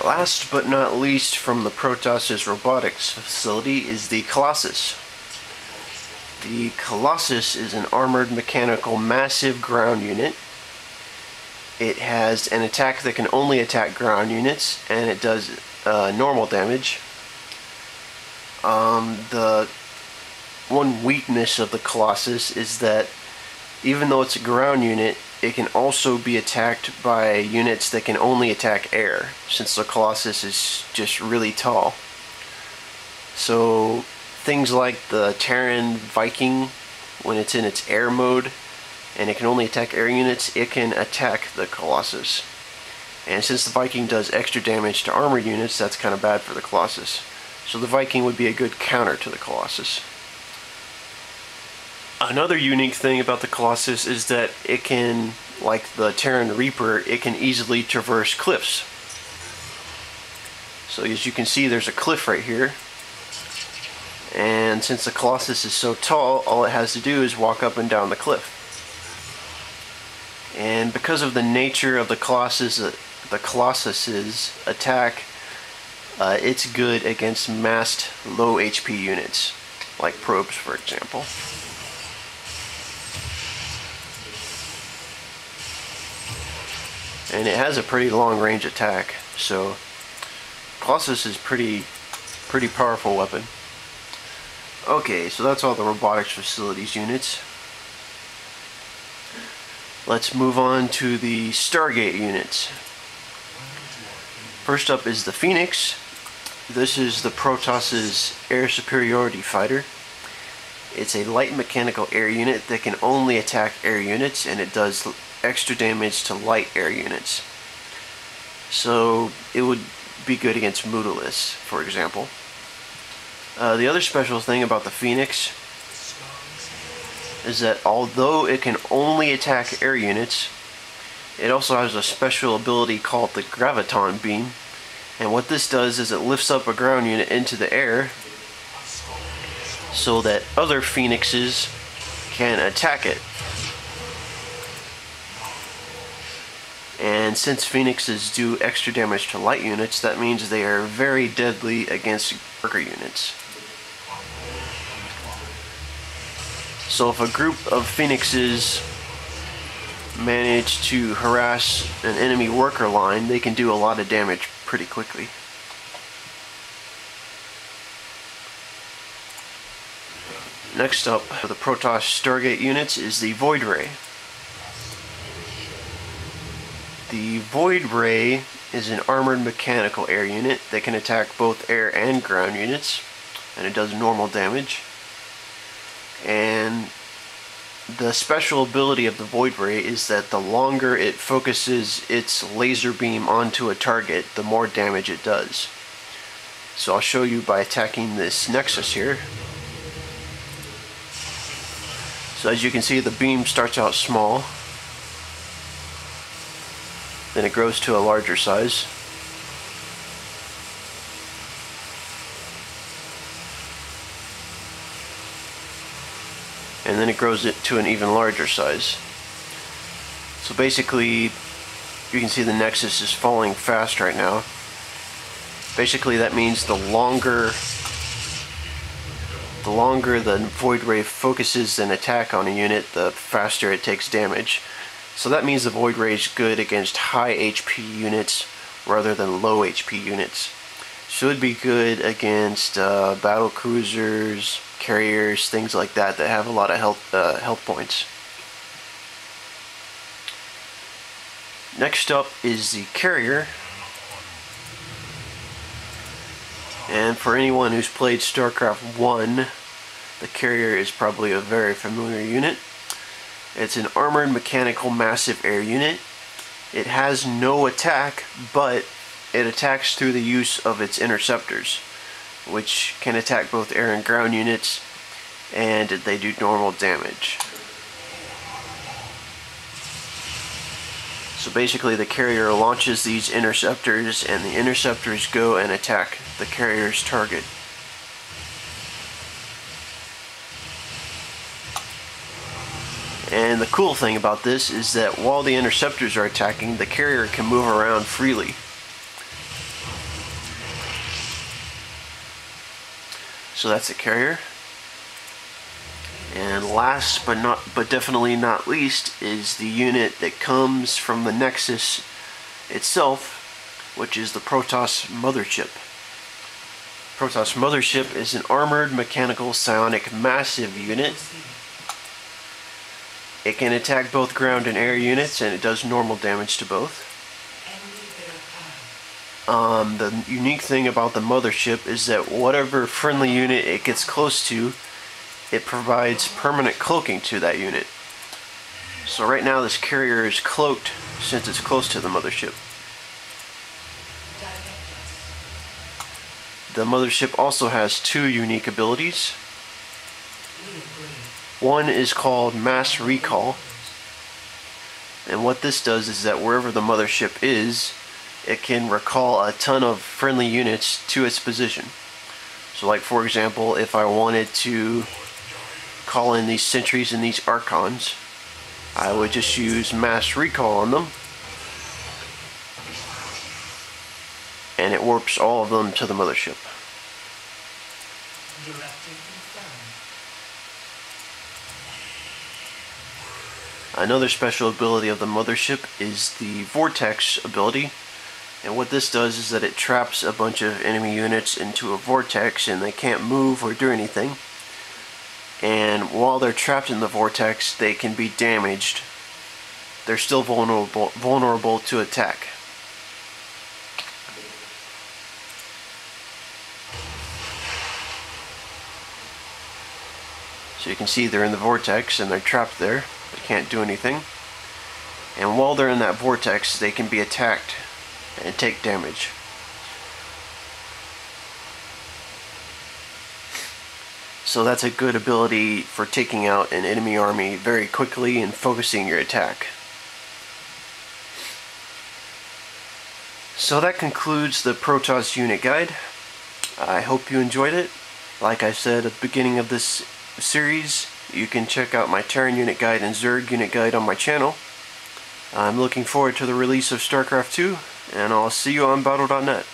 Last but not least from the Protoss' robotics facility is the Colossus. The Colossus is an armored mechanical massive ground unit. It has an attack that can only attack ground units, and it does normal damage. The one weakness of the Colossus is that even though it's a ground unit, it can also be attacked by units that can only attack air, since the Colossus is just really tall. So things like the Terran Viking, when it's in its air mode and it can only attack air units, it can attack the Colossus. And since the Viking does extra damage to armored units, that's kind of bad for the Colossus. So the Viking would be a good counter to the Colossus. Another unique thing about the Colossus is that it can, like the Terran Reaper, it can easily traverse cliffs. So as you can see, there's a cliff right here. And since the Colossus is so tall, all it has to do is walk up and down the cliff. And because of the nature of the Colossus's attack, it's good against massed low HP units, like probes, for example. And it has a pretty long range attack, so Colossus is pretty powerful weapon. Okay, so that's all the robotics facilities units. Let's move on to the Stargate units. First up is the Phoenix. This is the Protoss' air superiority fighter. It's a light mechanical air unit that can only attack air units, and it does extra damage to light air units. So it would be good against Mutalisk, for example. The other special thing about the Phoenix is that although it can only attack air units, it also has a special ability called the Graviton Beam. And what this does is it lifts up a ground unit into the air so that other Phoenixes can attack it. And since Phoenixes do extra damage to light units, that means they are very deadly against darker units. So if a group of Phoenixes manage to harass an enemy worker line, they can do a lot of damage pretty quickly. Next up for the Protoss Stargate units is the Void Ray. The Void Ray is an armored mechanical air unit that can attack both air and ground units, and it does normal damage. And the special ability of the Void Ray is that the longer it focuses its laser beam onto a target, the more damage it does. So I'll show you by attacking this Nexus here. So as you can see, the beam starts out small, then it grows to a larger size. And then it grows it to an even larger size. So basically, you can see the Nexus is falling fast right now. Basically that means the longer the Void Ray focuses an attack on a unit, the faster it takes damage. So that means the Void Ray is good against high HP units rather than low HP units. Should be good against battle cruisers, carriers, things like that have a lot of health points. Next up is the Carrier. And for anyone who's played StarCraft 1, the Carrier is probably a very familiar unit. It's an armored mechanical massive air unit. It has no attack, but it attacks through the use of its interceptors, which can attack both air and ground units, and they do normal damage. So basically the Carrier launches these interceptors, and the interceptors go and attack the Carrier's target. And the cool thing about this is that while the interceptors are attacking, the Carrier can move around freely. So that's a carrier. And last but definitely not least is the unit that comes from the Nexus itself, which is the Protoss Mothership. Protoss Mothership is an armored mechanical psionic massive unit. It can attack both ground and air units, and it does normal damage to both. The unique thing about the Mothership is that whatever friendly unit it gets close to, it provides permanent cloaking to that unit. So right now this carrier is cloaked since it's close to the Mothership. The Mothership also has two unique abilities. One is called Mass Recall, and what this does is that wherever the Mothership is, it can recall a ton of friendly units to its position. So like for example, if I wanted to call in these sentries and these archons, I would just use Mass Recall on them, and it warps all of them to the Mothership. Another special ability of the Mothership is the Vortex ability, and what this does is that it traps a bunch of enemy units into a vortex and they can't move or do anything. And while they're trapped in the vortex, they can be damaged. They're still vulnerable to attack. So you can see they're in the vortex and they're trapped there. They can't do anything. And while they're in that vortex, they can be attacked and take damage. So that's a good ability for taking out an enemy army very quickly and focusing your attack. So that concludes the Protoss unit guide. I hope you enjoyed it. Like I said at the beginning of this series, you can check out my Terran unit guide and Zerg unit guide on my channel. I'm looking forward to the release of StarCraft 2, and I'll see you on Battle.net.